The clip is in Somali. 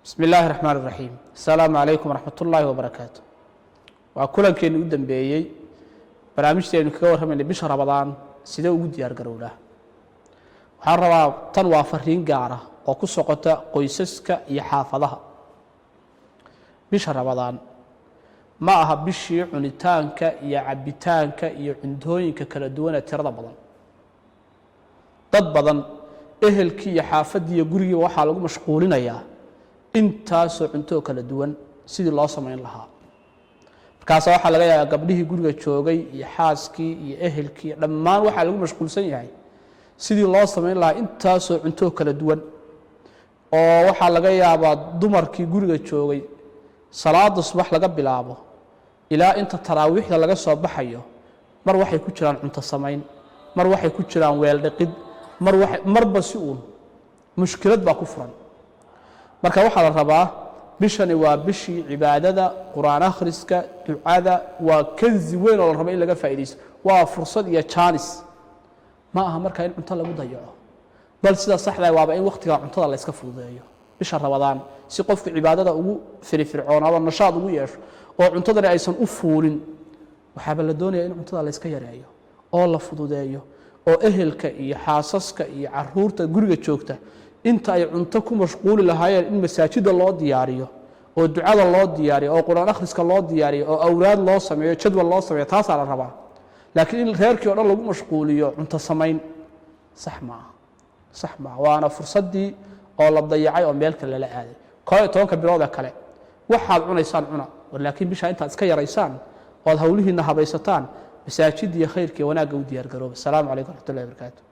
بسم الله الرحمن الرحيم السلام عليكم ورحمة الله وبركاته وكل كين قدام بيجي برامجتي إنه كور هم اللي بيش رمضان سيدا وجود يرجعونه وحروا تنوى فرين جارة وقصة قطة قيسسك يحافظها بيش رمضان معها بيشي عنتانك يعبتانك يعندوينك كردونة ترضى بدن ضد بدن إهلكي يحافظ يجري وحالهم مشغولين إياه intaasoo cunto kala duwan sidii loo sameyn lahaa markaas waxa laga yaabaa gabdhihii guriga joogay iyo xaaskii iyo ehelkii dhammaan waxa lagu mashquulsan yahay sidii loo sameyn lahaa intaasoo cunto kala duwan oo waxa laga yaabaa dumarkii guriga joogay salaada subax laga bilaabo ilaa inta taraawiixda laga soo baxayo mar waxay ku jiraan cunto sameyn mar waxay ku jiraan weel dhaqid marba si uun mushkilad baa ku furan marka waxa la rabaa bishani waa bishii cibaadada quraan akhriska ducada waa kanzi weyn oo la rabo in laga faa'iideysto waa fursad iyo chance ma aha marka in cunto lagu dayaco bal sida saxda ah waa in waqtiga cuntada la iska fududeeyo bisha Ramadaan si qofku cibaadada ugu firfircoonado nashaad ugu yeesho oo cuntadana aysan u fuulin waxa la doonayaa in cuntada la iska yareeyo oo la fududeeyo oo ehelka iyo xaasaska iyo caruurta guriga joogta inta ay cunto ku mashquul lahaayeen in masaajida loo diyaariyo oo ducada loo diyaariyo oo quraan akhriska loo diyaariyo oo awraad loo sameeyo jadwal loo sameeyo taas la rabaa laakiin in reerkii oo dhan lagu mashquuliyo cunto sameyn sax ma waana fursadii oo la dayacay oo meel kale la aaday 12 bilood kale waxaad cunaysaan cuna laakiin bisha inta iska yaraysaan oo hawlihiina habaysataan masaajid iyo khayrkii wanaaga u diyaar garooba. Assalaamu alaykum wa rahmatullahi wa barakatuh.